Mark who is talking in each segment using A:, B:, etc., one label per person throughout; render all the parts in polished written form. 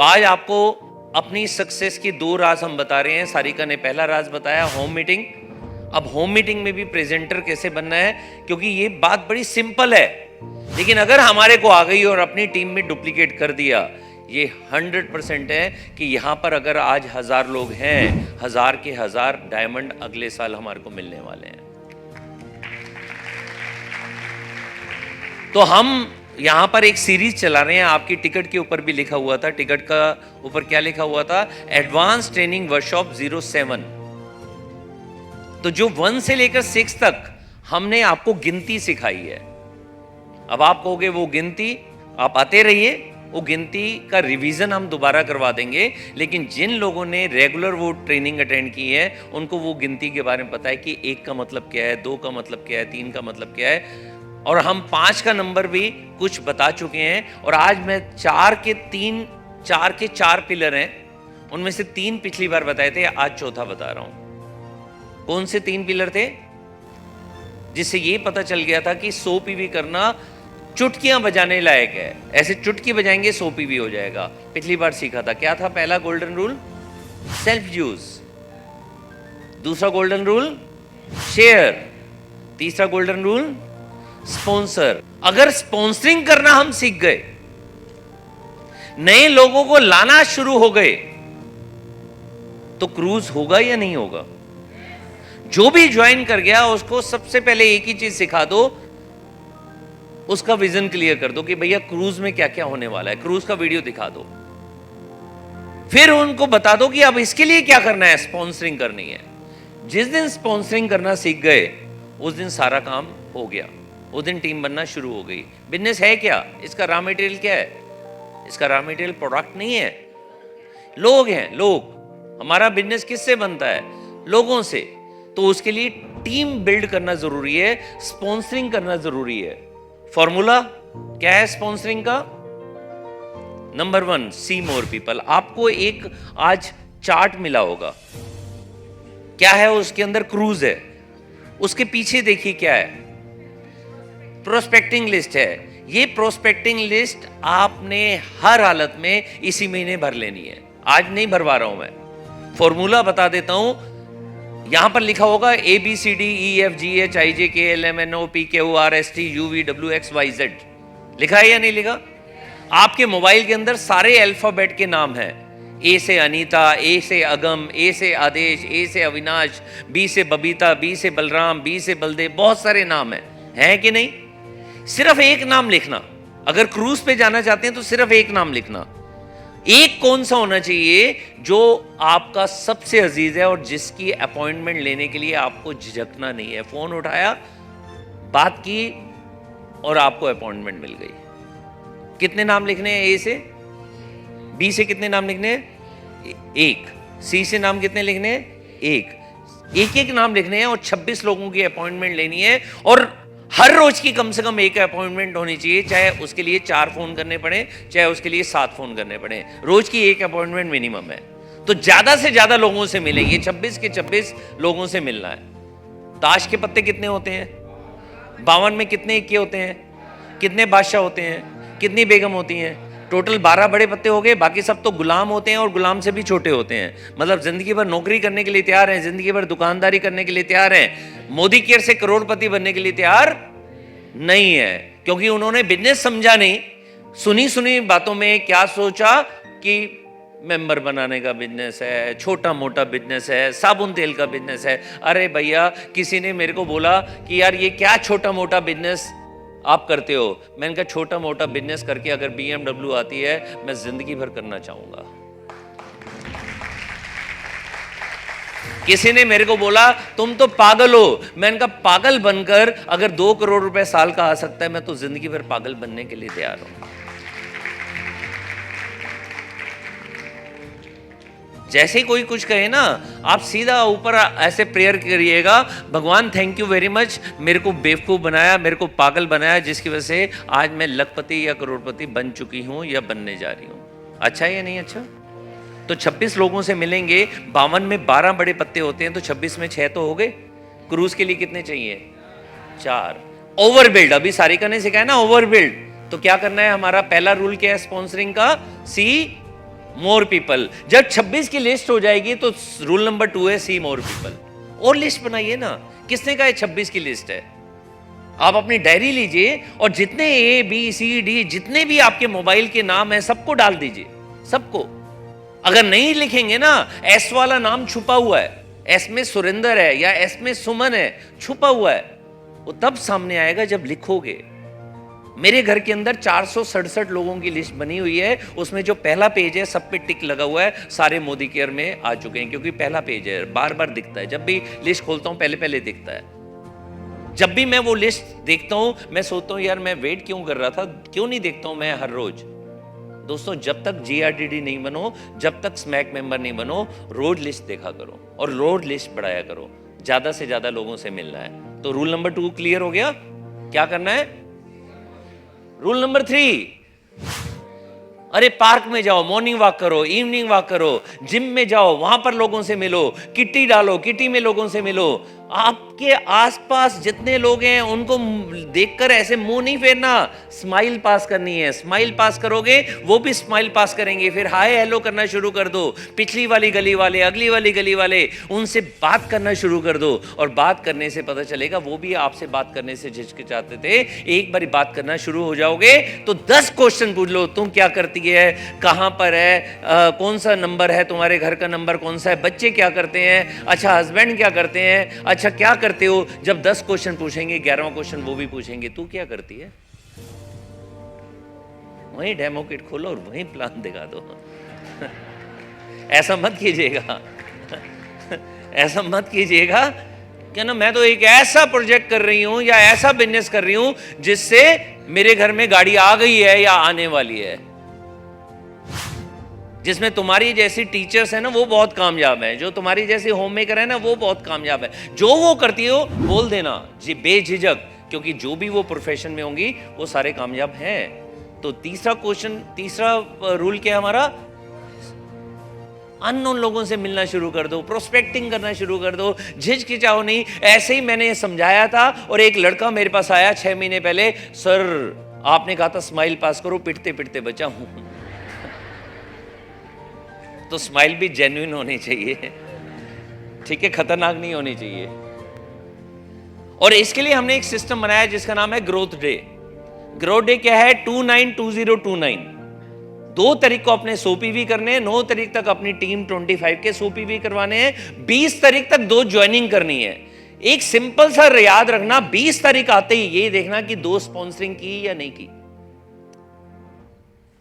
A: तो आज आपको अपनी सक्सेस की 2 राज हम बता रहे हैं। सारिका ने पहला राज बताया, होम मीटिंग। अब होम मीटिंग में भी प्रेजेंटर कैसे बनना है, क्योंकि ये बात बड़ी सिंपल है, लेकिन अगर हमारे को आ गई और अपनी टीम में डुप्लीकेट कर दिया, ये 100% है कि यहां पर अगर आज 1000 लोग हैं, 1000 के 1000 डायमंड अगले साल हमारे को मिलने वाले हैं। तो हम यहां पर एक सीरीज चला रहे हैं, आपकी टिकट के ऊपर भी लिखा हुआ था। टिकट का ऊपर क्या लिखा हुआ था? Advance training workshop 07। तो जो 1 से लेकर 6 तक हमने आपको गिनती सिखाई है। अब आप कहोगे वो गिनती, आप आते रहिए, वो गिनती का रिवीजन हम दोबारा करवा देंगे, लेकिन जिन लोगों ने रेगुलर वो ट्रेनिंग अटेंड की है उनको वो गिनती के बारे में पता है कि 1 का मतलब क्या है, 2 का मतलब क्या है, 3 का मतलब क्या है, और हम 5 का नंबर भी कुछ बता चुके हैं। और आज मैं 4 के 4 पिलर हैं, उनमें से 3 पिछली बार बताए थे, आज चौथा बता रहा हूं। कौन से 3 पिलर थे? जिससे ये पता चल गया था कि 100 पीवी करना चुटकियां बजाने लायक है। ऐसे चुटकी बजाएंगे 100 पीवी हो जाएगा। पिछली बार सीखा था, क्या था पहला गोल्डन रूल? Self use. दूसरा गोल्डन रूल शेयर। तीसरा गोल्डन रूल स्पॉन्सर। अगर स्पॉन्सरिंग करना हम सीख गए, नए लोगों को लाना शुरू हो गए, तो क्रूज होगा या नहीं होगा? जो भी ज्वाइन कर गया उसको सबसे पहले एक ही चीज सिखा दो, उसका विजन क्लियर कर दो कि भैया क्रूज में क्या क्या होने वाला है, क्रूज का वीडियो दिखा दो। फिर उनको बता दो कि अब इसके लिए क्या करना है, स्पॉन्सरिंग करनी है। जिस दिन स्पॉन्सरिंग करना सीख गए, उस दिन सारा काम हो गया, उस दिन टीम बनना शुरू हो गई। बिजनेस है क्या? इसका रॉ मटेरियल क्या है? इसका रॉ मटेरियल प्रोडक्ट नहीं है, लोग हैं। लोग, हमारा बिजनेस किससे बनता है? लोगों से। तो उसके लिए टीम बिल्ड करना जरूरी है, स्पॉन्सरिंग करना जरूरी है। फॉर्मूला क्या है स्पॉन्सरिंग का? नंबर 1, सी मोर पीपल। आपको एक आज चार्ट मिला होगा, क्या है उसके अंदर? क्रूज है। उसके पीछे देखिए क्या है? प्रोस्पेक्टिंग लिस्ट है। ये प्रोस्पेक्टिंग लिस्ट आपने हर हालत में इसी महीने भर लेनी है। आज नहीं भरवा रहा हूं मैं, फॉर्मूला बता देता हूं। यहां पर लिखा होगा ABCDEFGHIJKLMNOPQRSTUVWXYZ। लिखा है या नहीं लिखा? आपके मोबाइल के अंदर सारे अल्फाबेट के नाम हैं। ए से अनीता, ए से अगम, ए से आदेश, ए से अविनाश, बी से बबीता, बी से बलराम, बी से बलदेव, बहुत सारे नाम हैं कि नहीं? सिर्फ एक नाम लिखना। अगर क्रूज पे जाना चाहते हैं तो सिर्फ एक नाम लिखना। एक कौन सा होना चाहिए जो आपका सबसे अजीज है और जिसकी अपॉइंटमेंट लेने के लिए आपको झिझकना नहीं है। फोन उठाया, बात की और आपको अपॉइंटमेंट मिल गई। कितने नाम लिखने हैं? ए से? बी से कितने नाम लिखने हैं? 1। सी से नाम कितने लिखने हैं? 1। एक नाम लिखने हैं और 26 लोगों की अपॉइंटमेंट लेनी है। और हर रोज की कम से कम एक अपॉइंटमेंट होनी चाहिए, चाहे उसके लिए 4 फोन करने पड़े, चाहे उसके लिए 7 फोन करने पड़े। रोज की एक अपॉइंटमेंट मिनिमम है। तो ज्यादा से ज्यादा लोगों से मिलेंगे, 26 के 26 लोगों से मिलना है। ताश के पत्ते कितने होते हैं? 52 में कितने इक्के होते हैं? कितने बादशाह होते हैं? कितनी बेगम होती हैं? टोटल 12 बड़े पत्ते हो गए। बाकी सब तो गुलाम होते हैं और गुलाम से भी छोटे होते हैं। मतलब जिंदगी भर नौकरी करने के लिए तैयार हैं, जिंदगी भर दुकानदारी करने के लिए तैयार हैं, मोदी केयर से करोड़पति बनने के लिए तैयार नहीं है, क्योंकि उन्होंने बिजनेस समझा नहीं। सुनी सुनी बातों में क्या सोचा कि मेंबर बनाने का बिजनेस है, छोटा मोटा बिजनेस है, साबुन तेल का बिजनेस है। अरे भैया, किसी ने मेरे को बोला कि यार ये क्या छोटा मोटा बिजनेस आप करते हो? मैंने कहा छोटा मोटा बिजनेस करके अगर BMW आती है, मैं जिंदगी भर करना चाहूंगा। किसी ने मेरे को बोला तुम तो पागल हो। मैंने कहा पागल बनकर अगर 2 करोड़ रुपए साल का आ सकता है, मैं तो जिंदगी भर पागल बनने के लिए तैयार हूं। जैसे ही कोई कुछ कहे ना, आप सीधा ऊपर ऐसे प्रेयर करिएगा, भगवान थैंक यू वेरी मच, मेरे को बेवकूफ़ बनाया, मेरे को पागल बनाया, जिसकी वजह से आज मैं लखपति या करोड़पति बन चुकी हूं या बनने जा रही हूं। अच्छा है या नहीं अच्छा? तो 26 लोगों से मिलेंगे। 52 में 12 बड़े पत्ते होते हैं, तो 26 में 6 तो हो गए। क्रूज के लिए कितने चाहिए? 4। ओवरबिल्ड, अभी सारिका ने सिखाया ना ओवरबिल्ड। तो क्या करना है? हमारा पहला रूल क्या है स्पॉन्सरिंग का? सी मोर पीपल। जब 26 की लिस्ट हो जाएगी तो रूल नंबर 2 है सी मोर पीपल। और लिस्ट बनाइए ना, किसने कहा 26 की लिस्ट है? आप अपनी डायरी लीजिए और जितने ए बी सी डी जितने भी आपके मोबाइल के नाम है सबको डाल दीजिए, सबको। अगर नहीं लिखेंगे ना, एस वाला नाम छुपा हुआ है, एस में सुरेंद्र है या एस में सुमन है, छुपा हुआ है, वो तब सामने आएगा जब लिखोगे। मेरे घर के अंदर 467 लोगों की लिस्ट बनी हुई है, उसमें जो पहला पेज है सब पे टिक लगा हुआ है, सारे मोदी केयर में आ चुके हैं, क्योंकि पहला पेज है, बार बार दिखता है। जब भी लिस्ट खोलता हूं पहले पहले दिखता है। जब भी मैं वो लिस्ट देखता हूं मैं सोचता हूं यार मैं वेट क्यों कर रहा था, क्यों नहीं देखता हूं मैं हर रोज। दोस्तों, जब तक GRDD नहीं बनो, जब तक स्मैक मेंबर नहीं बनो, रोज लिस्ट देखा करो और रोज लिस्ट बढ़ाया करो। ज्यादा से ज्यादा लोगों से मिलना है। तो रूल नंबर 2 क्लियर हो गया? क्या करना है? रूल नंबर 3, अरे पार्क में जाओ, मॉर्निंग वॉक करो, इवनिंग वॉक करो, जिम में जाओ, वहां पर लोगों से मिलो, किट्टी डालो, किट्टी में लोगों से मिलो। आपके आसपास जितने लोग हैं उनको देखकर ऐसे मुंह नहीं फेरना, स्माइल पास करनी है। स्माइल पास करोगे वो भी स्माइल पास करेंगे, फिर हाय हेलो करना शुरू कर दो। पिछली वाली गली वाले, अगली वाली गली वाले, उनसे बात करना शुरू कर दो। और बात करने से पता चलेगा वो भी आपसे बात करने से झिझकिचाते थे। एक बार बात करना शुरू हो जाओगे तो 10 क्वेश्चन पूछ लो, तुम क्या करती है, कहां पर है, कौन सा नंबर है, तुम्हारे घर का नंबर कौन सा है, बच्चे क्या करते हैं, अच्छा हस्बैंड क्या करते हैं, अच्छा क्या करते हो। जब 10 क्वेश्चन पूछेंगे, 11वां क्वेश्चन वो भी पूछेंगे, तू क्या करती है। वहीं डेमो किट खोलो और वहीं प्लान दिखा दो। ऐसा मत कीजिएगा, ऐसा मत कीजिएगा क्या ना, मैं तो एक ऐसा प्रोजेक्ट कर रही हूं या ऐसा बिजनेस कर रही हूं जिससे मेरे घर में गाड़ी आ गई है या आने वाली है। जिसमें तुम्हारी जैसी टीचर्स है ना वो बहुत कामयाब है, जो तुम्हारी जैसी होम मेकर है ना वो बहुत कामयाब है। जो वो करती हो बोल देना जी बेझिझक, क्योंकि जो भी वो प्रोफेशन में होंगी वो सारे कामयाब हैं। तो तीसरा क्वेश्चन, तीसरा रूल क्या है हमारा, अननोन लोगों से मिलना शुरू कर दो, प्रोस्पेक्टिंग करना शुरू कर दो, झिझकिचाओ नहीं। ऐसे ही मैंने समझाया था और एक लड़का मेरे पास आया 6 महीने पहले, सर आपने कहा था स्माइल पास करो, पिटते पिटते बचा हूं। तो स्माइल भी जेन्युइन होनी चाहिए, ठीक है, खतरनाक नहीं होनी चाहिए। और इसके लिए हमने एक सिस्टम बनाया जिसका नाम है ग्रोथ डे। ग्रोथ डे क्या है? 292029। 2 तारीख को अपने 100 PV करने हैं, 9 तारीख तक अपनी टीम 25 के 100 PV करवाने हैं, 20 तारीख तक 2 ज्वाइनिंग करनी है। एक सिंपल सा याद रखना, 20 तारीख आते ही ये देखना कि 2 स्पॉन्सरिंग की या नहीं की।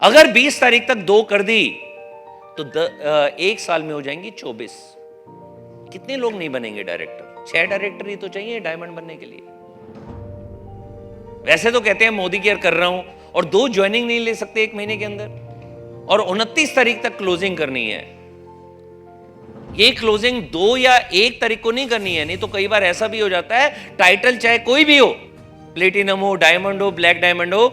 A: अगर 20 तारीख तक 2 कर दी तो 1 साल में हो जाएंगी 24। कितने लोग नहीं बनेंगे डायरेक्टर? 6 डायरेक्टर ही तो चाहिए डायमंड बनने के लिए। वैसे तो कहते हैं मोदी केयर कर रहा हूं और 2 ज्वाइनिंग नहीं ले सकते 1 महीने के अंदर, और 29 तारीख तक क्लोजिंग करनी है। ये क्लोजिंग 2 या 1 तारीख को नहीं करनी है, नहीं तो कई बार ऐसा भी हो जाता है, टाइटल चाहे कोई भी हो, प्लेटिनम हो, डायमंड हो, ब्लैक डायमंड हो,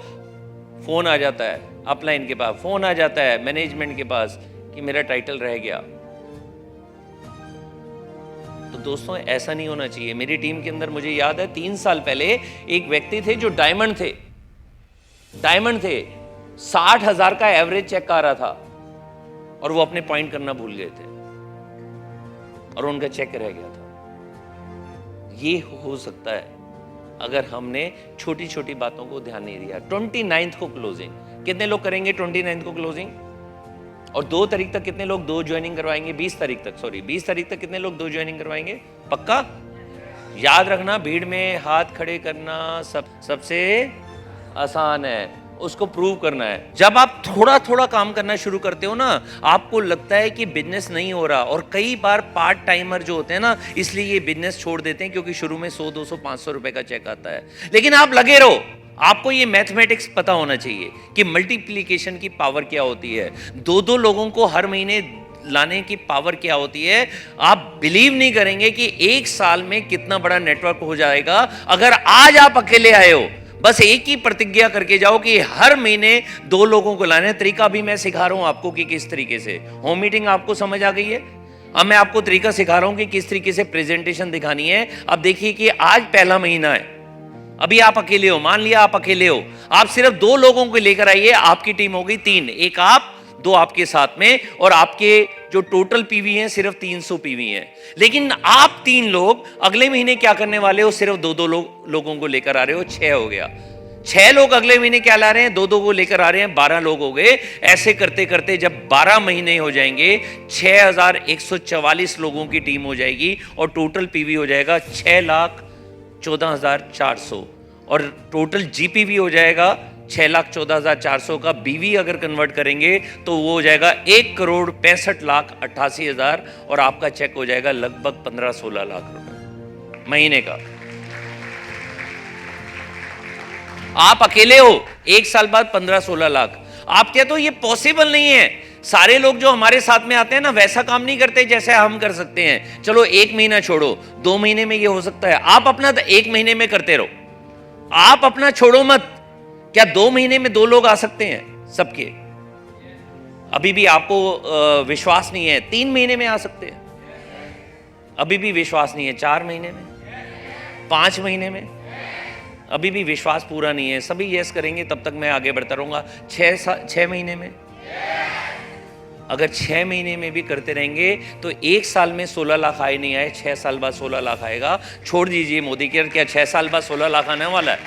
A: फोन आ जाता है अपलाइन के पास, फोन आ जाता है मैनेजमेंट के पास कि मेरा टाइटल रह गया। तो दोस्तों ऐसा नहीं होना चाहिए। मेरी टीम के अंदर मुझे याद है 3 साल पहले एक व्यक्ति थे जो डायमंड थे, 60,000 का एवरेज चेक आ रहा था और वो अपने पॉइंट करना भूल गए थे और उनका चेक रह गया था। ये हो सकता है अगर हमने छोटी छोटी बातों को ध्यान नहीं दिया। 29 को क्लोजिंग, कितने लोग करेंगे 29 को क्लोजिंग? और 2 तारीख तक कितने लोग 2 ज्वाइनिंग करवाएंगे? 20 तारीख तक कितने लोग 2 ज्वाइनिंग करवाएंगे? पक्का याद रखना, भीड़ में हाथ खड़े करना सबसे आसान है, उसको प्रूव करना है। जब आप थोड़ा थोड़ा काम करना शुरू करते हो ना, आपको लगता है कि बिजनेस नहीं हो रहा, और कई बार पार्ट टाइमर जो होते हैं ना, इसलिए ये बिजनेस छोड़ देते हैं क्योंकि शुरू में 100, 200, 500 रुपए का चेक आता है। लेकिन आप लगे रहो, आपको ये मैथमेटिक्स पता होना चाहिए कि मल्टीप्लिकेशन की पावर क्या होती है, 2-2 लोगों को हर महीने लाने की पावर क्या होती है। आप बिलीव नहीं करेंगे कि 1 साल में कितना बड़ा नेटवर्क हो जाएगा अगर आज आप अकेले आए हो। बस एक ही प्रतिज्ञा करके जाओ कि हर महीने 2 लोगों को लाने। तरीका भी मैं सिखा रहा हूं आपको कि किस तरीके से। होम मीटिंग आपको समझ आ गई है, अब मैं आपको तरीका सिखा रहा हूं कि किस तरीके से प्रेजेंटेशन दिखानी है। अब देखिए कि आज पहला महीना है, अभी आप अकेले हो, मान लिया आप अकेले हो, आप सिर्फ 2 लोगों को लेकर आइए, आपकी टीम हो गई 3, एक आप दो आपके साथ में, और आपके जो टोटल पीवी हैं सिर्फ 300 पीवी हैं। लेकिन आप 3 लोग अगले महीने क्या करने वाले हो? सिर्फ दो दो लोगों को लेकर आ रहे हो, 6 हो गया। 6 लोग अगले महीने क्या ला रहे हैं? दो दो को लेकर आ रहे हैं, 12 लोग हो गए। ऐसे करते करते जब 12 महीने हो जाएंगे, 6144 लोगों की टीम हो जाएगी और टोटल पीवी हो जाएगा 6,14,400, और टोटल जीपीवी हो जाएगा 6,14,400 का। बीवी अगर कन्वर्ट करेंगे तो वो हो जाएगा 1,65,88,000, और आपका चेक हो जाएगा लगभग 15-16 लाख रुपए महीने का। आप अकेले हो, एक साल बाद 15-16 लाख। आप कहते हो ये पॉसिबल नहीं है। सारे लोग जो हमारे साथ में आते हैं ना, वैसा काम नहीं करते जैसे हम कर सकते हैं। चलो 1 महीना छोड़ो, 2 महीने में ये हो सकता है। आप अपना 1 महीने में करते रहो, आप अपना छोड़ो मत। क्या 2 महीने में 2 लोग आ सकते हैं सबके? अभी भी आपको विश्वास नहीं है, 3 महीने में आ सकते हैं। अभी भी विश्वास नहीं है, 4 महीने में, 5 महीने में। अभी भी विश्वास पूरा नहीं है। सभी यस करेंगे तब तक मैं आगे बढ़ता रहूंगा। 6 महीने में, अगर 6 महीने में भी करते रहेंगे तो 1 साल में 16 लाख आए नहीं आए, 6 साल बाद 16 लाख आएगा। छोड़ दीजिए मोदी केयर, क्या 6 साल बाद 16 लाख आने वाला है?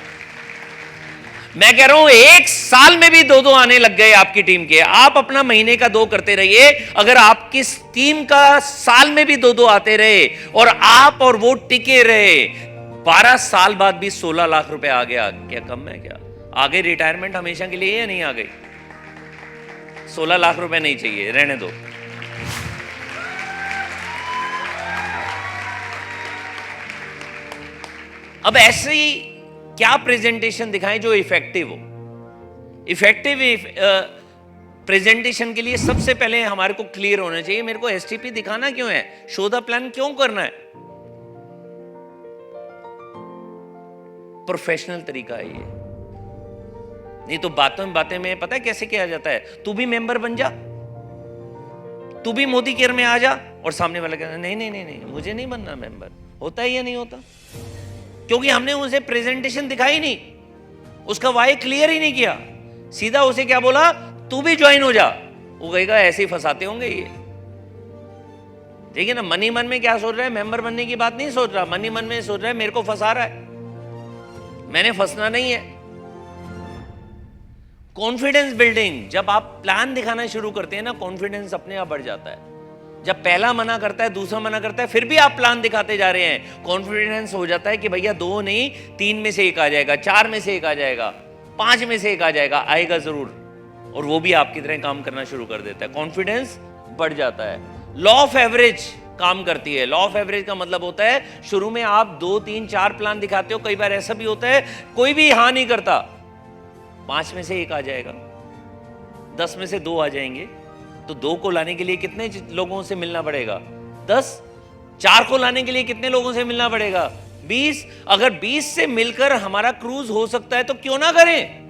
A: मैं कह रहा हूं 1 साल में भी 2-2 आने लग गए आपकी टीम के। आप अपना महीने का 2 करते रहिए। अगर आपकी टीम का साल में भी 2-2 आते रहे और आप और वो टिके रहे, 12 साल बाद भी 16 लाख रुपए आ गया, क्या कम है? क्या आ गई रिटायरमेंट हमेशा के लिए या नहीं आ गई? 16 लाख रुपए नहीं चाहिए, रहने दो। अब ऐसे ही क्या प्रेजेंटेशन दिखाएं जो इफेक्टिव हो? इफेक्टिव प्रेजेंटेशन के लिए सबसे पहले हमारे को क्लियर होना चाहिए, मेरे को एसटीपी दिखाना क्यों है, शो द प्लान क्यों करना है। प्रोफेशनल तरीका है ये। नहीं तो बातें में पता है कैसे किया जाता है? तू भी मेंबर बन जा, तू भी मोदी केयर में आ जा, और सामने वाला कहता है नहीं नहीं नहीं नहीं मुझे नहीं बनना मेंबर। होता है या नहीं होता? क्योंकि हमने उसे प्रेजेंटेशन दिखाई नहीं, उसका वाई क्लियर ही नहीं किया। सीधा उसे क्या बोला? तू भी ज्वाइन हो जा। वो कहेगा ऐसे ही फंसाते होंगे ये। देखिए ना, मनी मन में क्या सोच रहा है? मेंबर बनने की बात नहीं सोच रहा, मनी मन में सोच रहा है मेरे को फंसा रहा है, मैंने फंसना नहीं है। कॉन्फिडेंस बिल्डिंग, जब आप प्लान दिखाना शुरू करते हैं ना, कॉन्फिडेंस अपने आप बढ़ जाता है। जब पहला मना करता है, दूसरा मना करता है, फिर भी आप प्लान दिखाते जा रहे हैं, कॉन्फिडेंस हो जाता है कि भैया 2 नहीं 3 में से 1 आ जाएगा, 4 में से 1 आ जाएगा, 5 में से 1 आ जाएगा, आएगा जरूर। और वो भी आपकी तरह काम करना शुरू कर देता है, कॉन्फिडेंस बढ़ जाता है। लॉ ऑफ एवरेज काम करती है। लॉ ऑफ एवरेज का मतलब होता है शुरू में आप 2 3 4 प्लान दिखाते हो, कई बार ऐसा भी होता है कोई भी हाँ नहीं करता, 5 में से 1 आ जाएगा, 10 में से 2 आ जाएंगे। तो 2 को लाने के लिए कितने लोगों से मिलना पड़ेगा? 10। 4 को लाने के लिए कितने लोगों से मिलना पड़ेगा? 20। अगर 20 से मिलकर हमारा क्रूज हो सकता है तो क्यों ना करें?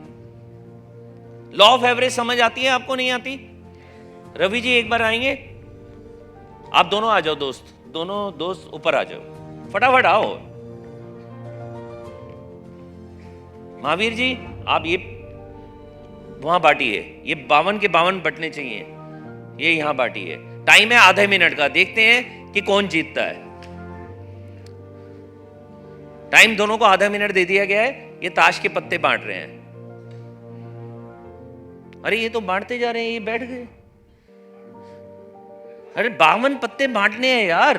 A: लॉ ऑफ एवरेज समझ आती है आपको? नहीं आती? रवि जी एक बार आएंगे? आप दोनों आ जाओ दोस्त, दोनों दोस्त ऊपर आ जाओ, फटाफट आओ। महावीर जी आप ये वहां बांटिए, ये 52 के 52 बटने चाहिए, ये यहां बांटिए। टाइम है आधे मिनट का, देखते हैं कि कौन जीतता है। टाइम दोनों को आधा मिनट दे दिया गया है। ये ताश के पत्ते बांट रहे हैं। अरे ये तो बांटते जा रहे हैं, ये बैठ गए। अरे 52 पत्ते बांटने हैं यार।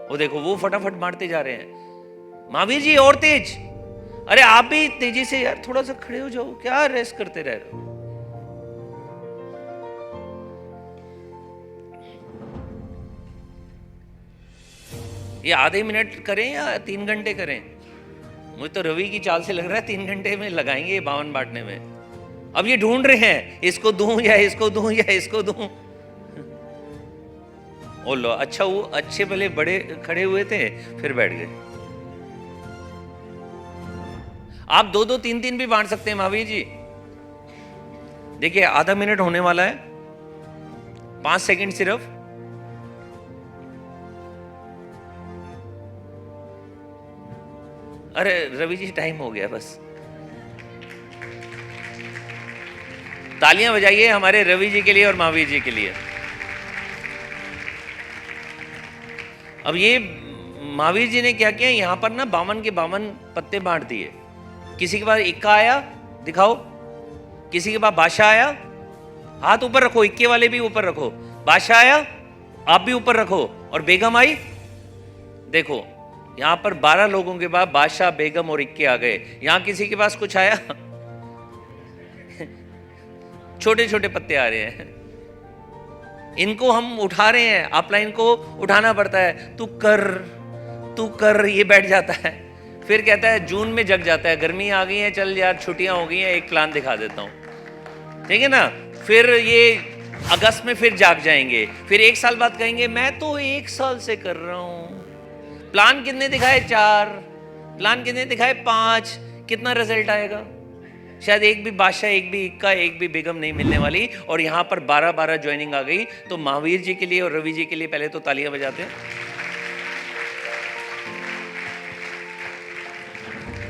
A: वो देखो वो फटाफट बांटते जा रहे हैं। महावीर जी और तेज, अरे आप भी तेजी से यार, थोड़ा सा खड़े हो जाओ, क्या रेस्ट करते रह रहे हो? ये आधे मिनट करें या 3 घंटे करें? मुझे तो रवि की चाल से लग रहा है 3 घंटे में लगाएंगे ये 52 बांटने में। अब ये ढूंढ रहे हैं इसको दूं या इसको दूं या इसको दूं। ओ लो, अच्छा वो अच्छे भले बड़े खड़े हुए थे फिर बैठ गए। आप 2-2 3-3 भी बांट सकते हैं महावीर जी। देखिए आधा मिनट होने वाला है, 5 सेकंड सिर्फ। अरे रवि जी टाइम हो गया बस। तालियां बजाइए हमारे रवि जी के लिए और महावीर जी के लिए। अब ये महावीर जी ने क्या किया, यहां पर ना 52 के 52 पत्ते बांट दिए। किसी के पास इक्का आया, दिखाओ। किसी के पास बादशाह आया, हाथ ऊपर रखो, इक्के वाले भी ऊपर रखो। बादशाह आया, आप भी ऊपर रखो। और बेगम आई, देखो यहां पर 12 लोगों के पास बादशाह, बेगम और इक्के आ गए। यहां किसी के पास कुछ आया? छोटे छोटे पत्ते आ रहे हैं, इनको हम उठा रहे हैं। अपलाइन को उठाना पड़ता है, तू कर, ये बैठ जाता है। फिर कहता है जून में जग जाता है, गर्मी आ गई है, चल यार छुट्टियां हो गई हैं, एक प्लान दिखा देता हूं, ठीक है ना। फिर ये अगस्त में फिर जाग जाएंगे, फिर एक साल बाद कहेंगे मैं तो 1 साल से कर रहा हूं। प्लान कितने दिखाए? 4। प्लान कितने दिखाए? 5। कितना रिजल्ट आएगा? शायद एक भी बादशाह, एक भी इक्का, एक भी बेगम नहीं मिलने वाली। और यहां पर 12-12 ज्वाइनिंग आ गई। तो महावीर जी के लिए और रवि जी के लिए पहले तो तालियां बजाते हैं।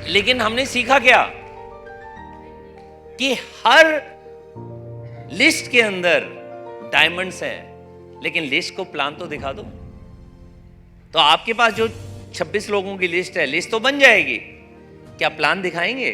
A: लेकिन हमने सीखा क्या कि हर लिस्ट के अंदर डायमंड्स हैं, लेकिन लिस्ट को प्लान तो दिखा दो। तो आपके पास जो 26 लोगों की लिस्ट है, लिस्ट तो बन जाएगी, क्या प्लान दिखाएंगे?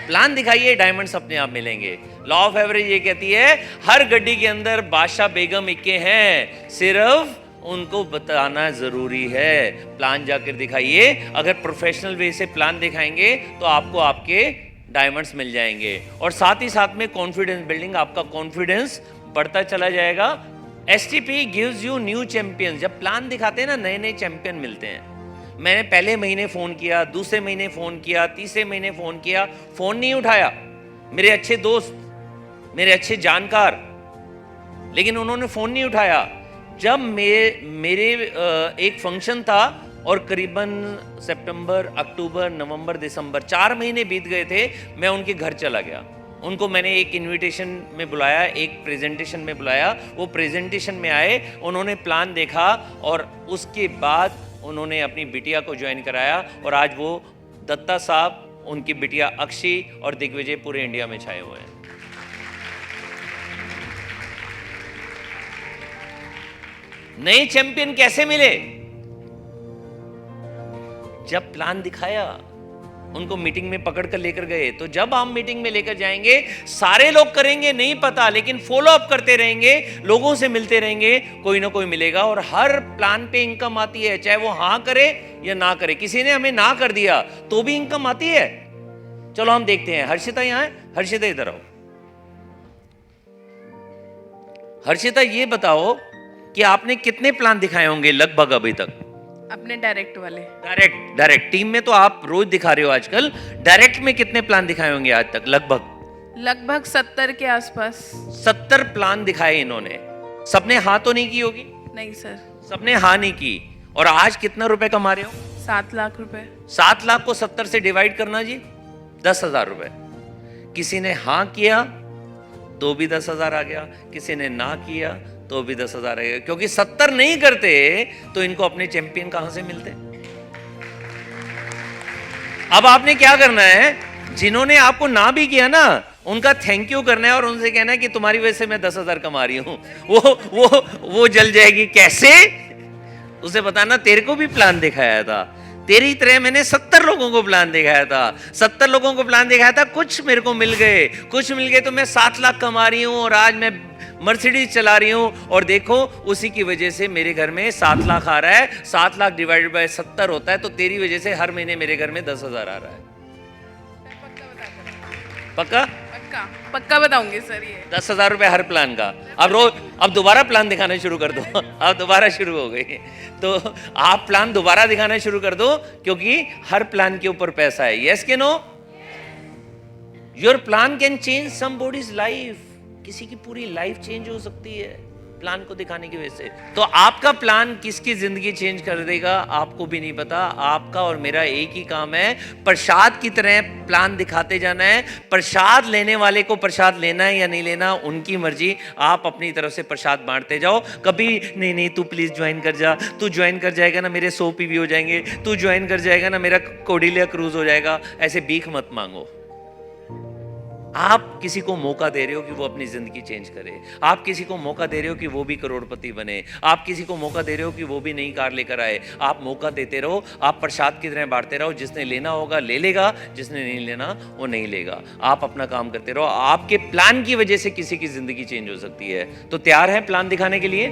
A: प्लान दिखाइए, डायमंड्स अपने आप मिलेंगे। लॉ ऑफ एवरेज ये कहती है हर गड्डी के अंदर बादशाह, बेगम, इक्के हैं, सिर्फ उनको बताना जरूरी है। प्लान जाकर दिखाइए। अगर प्रोफेशनल वे से प्लान दिखाएंगे तो आपको आपके डायमंड्स मिल जाएंगे। और साथ ही साथ में कॉन्फिडेंस बिल्डिंग, आपका कॉन्फिडेंस बढ़ता चला जाएगा। STP gives you new champions. जब प्लान दिखाते हैं ना, नए नए चैंपियन मिलते हैं। मैंने पहले महीने फोन किया, दूसरे महीने फोन किया, तीसरे महीने फोन किया, फोन नहीं उठाया। मेरे अच्छे दोस्त, मेरे अच्छे जानकार, लेकिन उन्होंने फोन नहीं उठाया। जब मेरे एक फंक्शन था और करीबन सितंबर, अक्टूबर, नवंबर, दिसंबर 4 महीने बीत गए थे, मैं उनके घर चला गया। उनको मैंने एक इनविटेशन में बुलाया, एक प्रेजेंटेशन में बुलाया। वो प्रेजेंटेशन में आए, उन्होंने प्लान देखा और उसके बाद उन्होंने अपनी बिटिया को ज्वाइन कराया। और आज वो दत्ता साहब, उनकी बिटिया अक्षी और दिग्विजय पूरे इंडिया में छाए हुए हैं। नए चैंपियन कैसे मिले? जब प्लान दिखाया, उनको मीटिंग में पकड़ कर लेकर गए। तो जब हम मीटिंग में लेकर जाएंगे, सारे लोग करेंगे नहीं पता, लेकिन फॉलो अप करते रहेंगे, लोगों से मिलते रहेंगे, कोई ना कोई मिलेगा। और हर प्लान पे इनकम आती है, चाहे वो हाँ करे या ना करे। किसी ने हमें ना कर दिया तो भी इनकम आती है। चलो हम देखते हैं। हर्षिता यहाँ है, हर्षिता इधर आओ। हर्षिता ये बताओ कि आपने कितने प्लान दिखाए होंगे लगभग अभी तक?
B: अपने डायरेक्ट वाले।
A: डायरेक्ट टीम में तो आप रोज दिखा रहे हो आजकल। डायरेक्ट में कितने प्लान दिखाए होंगे आज तक? लगभग
B: 70 के आसपास।
A: 70 प्लान दिखाए इन्होंने। सबने हाँ तो नहीं की होगी?
B: नहीं सर,
A: सबने हाँ नहीं की। और आज कितना रुपए कमा रहे हो?
B: 7 लाख रुपए।
A: 7 लाख को 70 से डिवाइड करना जी, 10,000 रुपए। किसी ने हाँ किया तो भी 10,000 आ गया, किसी ने ना किया तो भी 10,000 आ गया। क्योंकि 70 नहीं करते तो इनको अपने चैंपियन कहां से मिलते? अब आपने क्या करना है, जिन्होंने आपको ना भी किया ना, उनका थैंक यू करना है और उनसे कहना है कि तुम्हारी वजह से मैं 10,000 कमा रही हूं। वो जल जाएगी। कैसे? उसे बताना तेरे को भी प्लान दिखाया था, तेरी तरह मैंने 70 लोगों को प्लान दिखाया था। 70 लोगों को प्लान दिखाया था, कुछ मेरे को मिल गए, तो मैं 7 लाख कमा रही हूं और आज मैं मर्सिडीज चला रही हूं। और देखो उसी की वजह से मेरे घर में 7 लाख आ रहा है। 7 लाख डिवाइडेड बाय 70 होता है, तो तेरी वजह से हर महीने मेरे घर में 10,000 आ रहा है। पक्का
B: पक्का बताऊंगी सर। ये
A: 10,000 रुपए हर प्लान का। अब दोबारा प्लान दिखाना शुरू कर दो। अब दोबारा शुरू हो गई, तो आप प्लान दोबारा दिखाना शुरू कर दो, क्योंकि हर प्लान के ऊपर पैसा है। यस के no? Your plan can change somebody's life. किसी की पूरी लाइफ चेंज हो सकती है प्लान को दिखाने की वजह से। तो आपका प्लान किसकी जिंदगी चेंज कर देगा आपको भी नहीं पता। आपका और मेरा एक ही काम है, प्रसाद की तरह प्लान दिखाते जाना है। प्रसाद लेने वाले को प्रसाद लेना है या नहीं लेना उनकी मर्जी। आप अपनी तरफ से प्रसाद बांटते जाओ। कभी नहीं तू प्लीज ज्वाइन कर जा, तू ज्वाइन कर जाएगा ना मेरे 100 पीवी हो जाएंगे, तू ज्वाइन कर जाएगा ना मेरा कोडिलिया क्रूज हो जाएगा। ऐसे भीख मत मांगो। आप किसी को मौका दे रहे हो कि वो अपनी जिंदगी चेंज करे, आप किसी को मौका दे रहे हो कि वो भी करोड़पति बने, आप किसी को मौका दे रहे हो कि वो भी नई कार लेकर आए। आप मौका देते रहो, आप प्रसाद की तरह बांटते रहो, जिसने लेना होगा ले लेगा, जिसने नहीं लेना वो नहीं लेगा। आप अपना काम करते रहो, आपके प्लान की वजह से किसी की जिंदगी चेंज हो सकती है। तो तैयार हैं प्लान दिखाने के लिए?